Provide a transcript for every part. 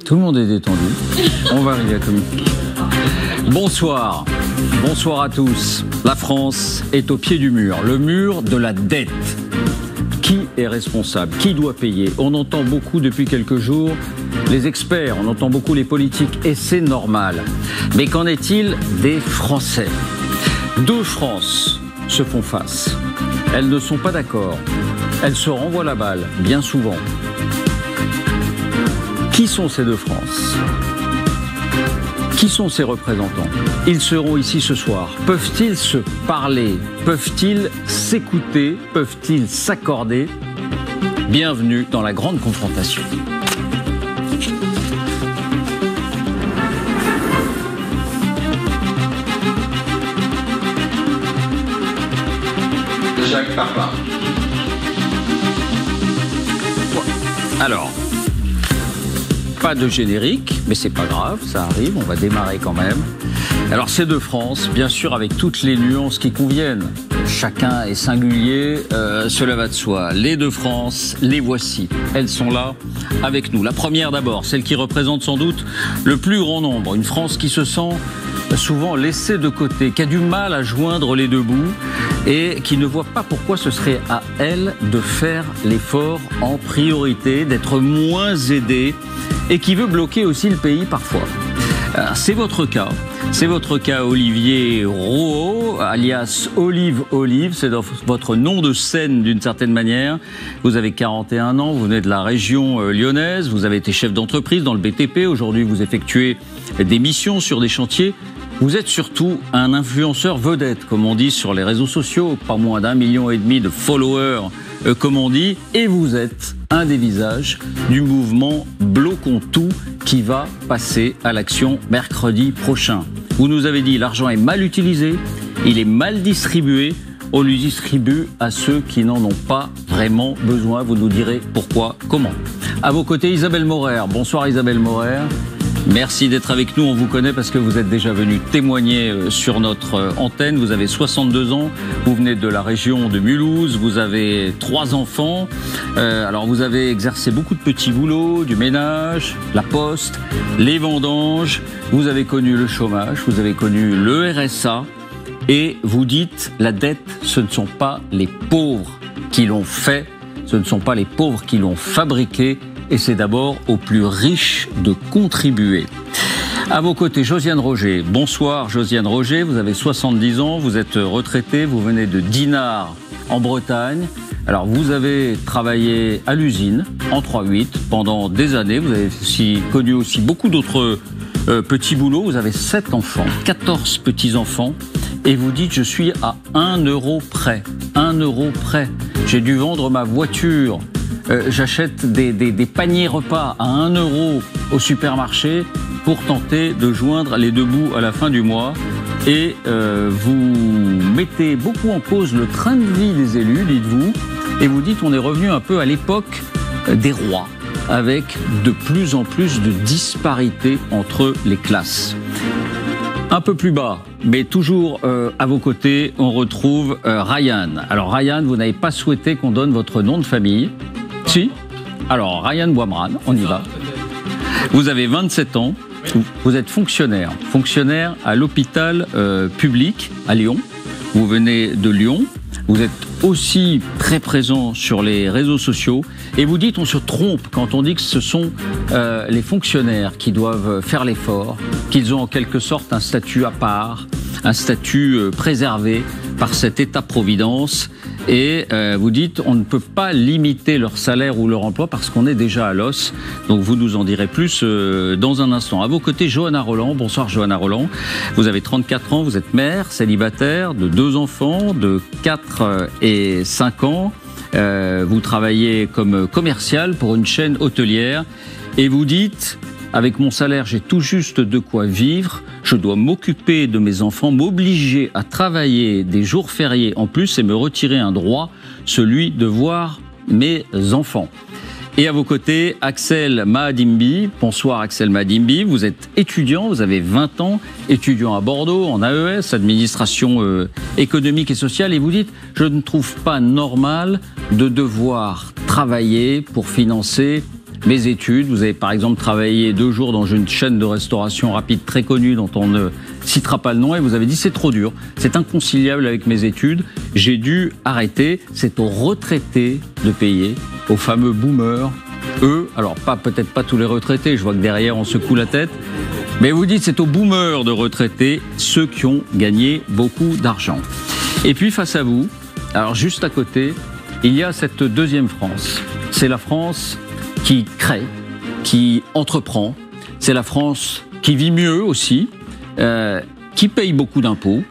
Tout le monde est détendu. On va arriver à communiquer. Bonsoir. Bonsoir à tous. La France est au pied du mur. Le mur de la dette. Qui est responsable? Qui doit payer? On entend beaucoup depuis quelques jours les experts, on entend beaucoup les politiques et c'est normal. Mais qu'en est-il des Français? Deux France se font face. Elles ne sont pas d'accord. Elles se renvoient la balle, bien souvent. Qui sont ces deux France? Qui sont ces représentants? Ils seront ici ce soir. Peuvent-ils se parler? Peuvent-ils s'écouter? Peuvent-ils s'accorder? Bienvenue dans la grande confrontation. Jacques Papin. Alors, pas de générique, mais c'est pas grave, ça arrive, on va démarrer quand même. Alors ces deux France, bien sûr avec toutes les nuances qui conviennent. Chacun est singulier, cela va de soi. Les deux France, les voici. Elles sont là avec nous. La première d'abord, celle qui représente sans doute le plus grand nombre. Une France qui se sent souvent laissée de côté, qui a du mal à joindre les deux bouts et qui ne voit pas pourquoi ce serait à elle de faire l'effort en priorité, d'être moins aidée et qui veut bloquer aussi le pays parfois. C'est votre cas. C'est votre cas, Olivier Rouault, alias Olive, c'est votre nom de scène d'une certaine manière. Vous avez 41 ans, vous venez de la région lyonnaise, vous avez été chef d'entreprise dans le BTP, aujourd'hui vous effectuez des missions sur des chantiers. Vous êtes surtout un influenceur vedette, comme on dit sur les réseaux sociaux, pas moins d'1,5 million de followers, comme on dit, et vous êtes un des visages du mouvement Bloquons tout qui va passer à l'action mercredi prochain. Vous nous avez dit l'argent est mal utilisé, il est mal distribué, on lui distribue à ceux qui n'en ont pas vraiment besoin. Vous nous direz pourquoi, comment. À vos côtés, Isabelle Maurer. Bonsoir Isabelle Maurer. Merci d'être avec nous, on vous connaît parce que vous êtes déjà venu témoigner sur notre antenne. Vous avez 62 ans, vous venez de la région de Mulhouse, vous avez 3 enfants. Alors vous avez exercé beaucoup de petits boulots, du ménage, la poste, les vendanges. Vous avez connu le chômage, vous avez connu le RSA. Et vous dites, la dette, ce ne sont pas les pauvres qui l'ont fait, ce ne sont pas les pauvres qui l'ont fabriqué. Et c'est d'abord aux plus riches de contribuer. À vos côtés, Josiane Roger. Bonsoir Josiane Roger, vous avez 70 ans, vous êtes retraitée, vous venez de Dinard en Bretagne. Alors vous avez travaillé à l'usine en 3-8 pendant des années, vous avez connu aussi beaucoup d'autres petits boulots, vous avez 7 enfants, 14 petits-enfants et vous dites je suis à 1 euro près, 1 euro près. J'ai dû vendre ma voiture. J'achète des paniers repas à 1 euro au supermarché pour tenter de joindre les deux bouts à la fin du mois. Et vous mettez beaucoup en cause le train de vie des élus, dites-vous, et vous dites on est revenu un peu à l'époque des rois, avec de plus en plus de disparités entre les classes. Un peu plus bas, mais toujours à vos côtés, on retrouve Ryan. Alors Ryan, vous n'avez pas souhaité qu'on donne votre nom de famille. Si. Alors, Ryan Boimran, on y va. Vous avez 27 ans, vous êtes fonctionnaire à l'hôpital public à Lyon. Vous venez de Lyon, vous êtes aussi très présent sur les réseaux sociaux et vous dites on se trompe quand on dit que ce sont les fonctionnaires qui doivent faire l'effort, qu'ils ont en quelque sorte un statut à part, un statut préservé par cet État-providence. Et vous dites on ne peut pas limiter leur salaire ou leur emploi parce qu'on est déjà à l'os. Donc vous nous en direz plus dans un instant. À vos côtés, Johanna Roland. Bonsoir Johanna Roland. Vous avez 34 ans, vous êtes mère, célibataire, de 2 enfants, de 4 et 5 ans. Vous travaillez comme commercial pour une chaîne hôtelière. Et vous dites, avec mon salaire, j'ai tout juste de quoi vivre. Je dois m'occuper de mes enfants, m'obliger à travailler des jours fériés en plus et me retirer un droit, celui de voir mes enfants. Et à vos côtés, Axel Mahadimbi. Bonsoir Axel Mahadimbi, vous êtes étudiant, vous avez 20 ans, étudiant à Bordeaux en AES, administration économique et sociale, et vous dites « Je ne trouve pas normal de devoir travailler pour financer mes études. Vous avez par exemple travaillé 2 jours dans une chaîne de restauration rapide très connue dont on ne citera pas le nom et vous avez dit c'est trop dur, c'est inconciliable avec mes études, j'ai dû arrêter. C'est aux retraités de payer, aux fameux boomers. Eux, alors peut-être pas tous les retraités, je vois que derrière on secoue la tête, mais vous dites c'est aux boomers de retraités, ceux qui ont gagné beaucoup d'argent. Et puis face à vous, alors juste à côté, il y a cette deuxième France. C'est la France qui crée, qui entreprend, c'est la France qui vit mieux aussi, qui paye beaucoup d'impôts,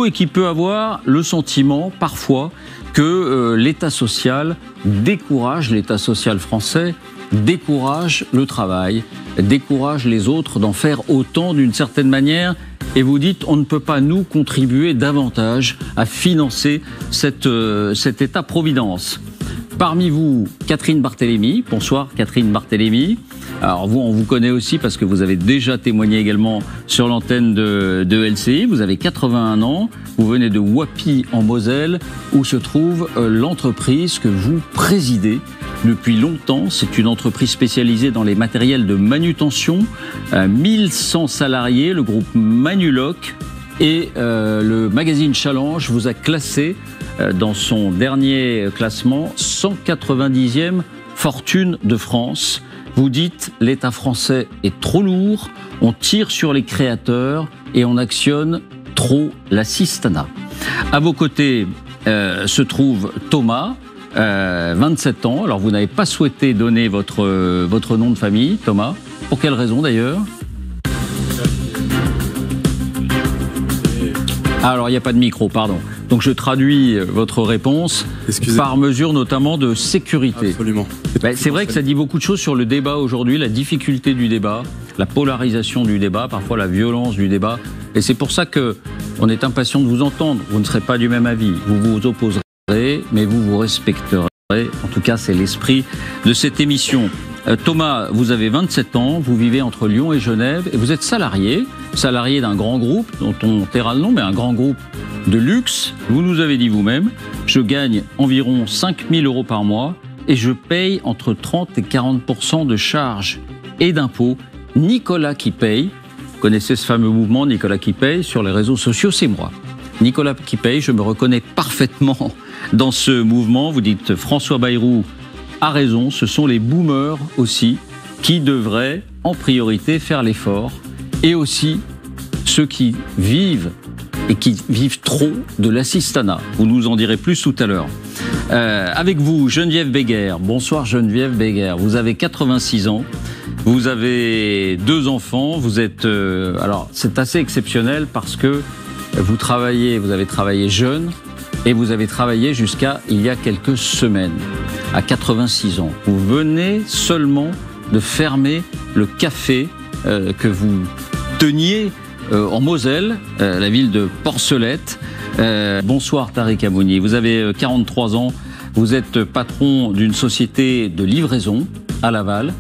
et qui peut avoir le sentiment parfois que l'État social décourage, l'État social français décourage le travail, décourage les autres d'en faire autant d'une certaine manière. Et vous dites, on ne peut pas nous contribuer davantage à financer cet État-providence. Parmi vous, Catherine Barthélémy. Bonsoir Catherine Barthélémy. Alors vous, on vous connaît aussi parce que vous avez déjà témoigné également sur l'antenne de LCI. Vous avez 81 ans, vous venez de Wappy en Moselle où se trouve l'entreprise que vous présidez depuis longtemps. C'est une entreprise spécialisée dans les matériels de manutention, 1100 salariés, le groupe Manuloc, et le magazine Challenge vous a classé dans son dernier classement 190e fortune de France. Vous dites l'État français est trop lourd, on tire sur les créateurs et on actionne trop l'assistanat. À vos côtés se trouve Thomas, 27 ans. Alors vous n'avez pas souhaité donner votre nom de famille, Thomas. Pour quelle raison d'ailleurs ? Alors il n'y a pas de micro, pardon. Donc je traduis votre réponse par mesure notamment de sécurité. Absolument. C'est vrai que ça dit beaucoup de choses sur le débat aujourd'hui, la difficulté du débat, la polarisation du débat, parfois la violence du débat. Et c'est pour ça qu'on est impatient de vous entendre. Vous ne serez pas du même avis. Vous vous opposerez, mais vous vous respecterez. En tout cas, c'est l'esprit de cette émission. Thomas, vous avez 27 ans, vous vivez entre Lyon et Genève et vous êtes salarié d'un grand groupe dont on taira le nom, mais un grand groupe de luxe. Vous nous avez dit vous-même, je gagne environ 5 000 € par mois et je paye entre 30 et 40% de charges et d'impôts. Nicolas qui paye, vous connaissez ce fameux mouvement Nicolas qui paye sur les réseaux sociaux, c'est moi. Nicolas qui paye, je me reconnais parfaitement dans ce mouvement. Vous dites François Bayrou a raison, ce sont les boomers aussi qui devraient en priorité faire l'effort, et aussi ceux qui vivent et qui vivent trop de l'assistanat. Vous nous en direz plus tout à l'heure. Avec vous, Geneviève Béguer. Bonsoir Geneviève Béguer. Vous avez 86 ans, vous avez 2 enfants, vous êtes... alors c'est assez exceptionnel parce que vous avez travaillé jeune et vous avez travaillé jusqu'à il y a quelques semaines, à 86 ans. Vous venez seulement de fermer le café que vous teniez en Moselle, la ville de Porcelette. Bonsoir Tariq Amouni, vous avez 43 ans, vous êtes patron d'une société de livraison à Laval,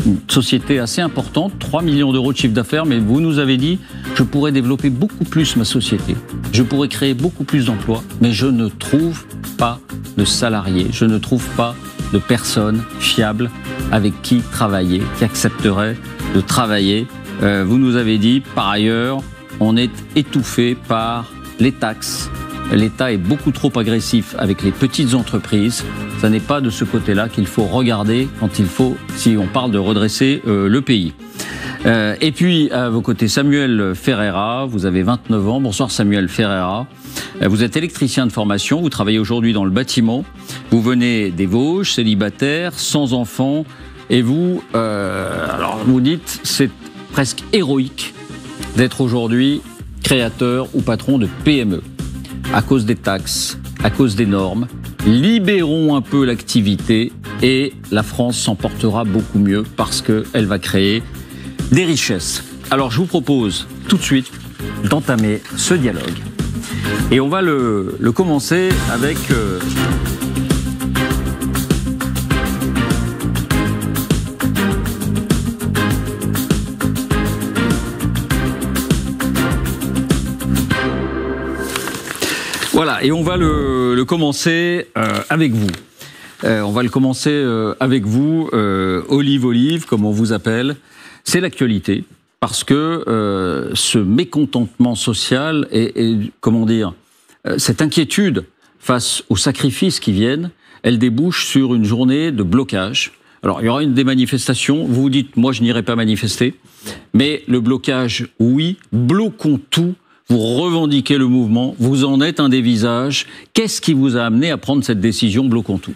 une société assez importante, 3 millions d'euros de chiffre d'affaires, mais vous nous avez dit je pourrais développer beaucoup plus ma société, je pourrais créer beaucoup plus d'emplois, mais je ne trouve pas de salariés, je ne trouve pas de personnes fiables avec qui travailler, qui accepteraient de travailler. Vous nous avez dit, par ailleurs, on est étouffé par les taxes. L'État est beaucoup trop agressif avec les petites entreprises. Ce n'est pas de ce côté-là qu'il faut regarder si on parle de redresser le pays. Et puis, à vos côtés, Samuel Ferreira, vous avez 29 ans. Bonsoir Samuel Ferreira. Vous êtes électricien de formation, vous travaillez aujourd'hui dans le bâtiment. Vous venez des Vosges, célibataire, sans enfants. Et vous, alors vous dites, c'est presque héroïque d'être aujourd'hui créateur ou patron de PME. À cause des taxes, à cause des normes, libérons un peu l'activité et la France s'en portera beaucoup mieux parce qu'elle va créer des richesses. Alors je vous propose tout de suite d'entamer ce dialogue. Et on va le commencer avec... Voilà, et on va le commencer avec vous. On va le commencer avec vous, Olive, comme on vous appelle. C'est l'actualité, parce que ce mécontentement social et comment dire, cette inquiétude face aux sacrifices qui viennent, elle débouche sur une journée de blocage. Alors, il y aura des manifestations. Vous vous dites, moi, je n'irai pas manifester. Mais le blocage, oui, bloquons tout. Vous revendiquez le mouvement. Vous en êtes un des visages. Qu'est-ce qui vous a amené à prendre cette décision, bloquons tout ?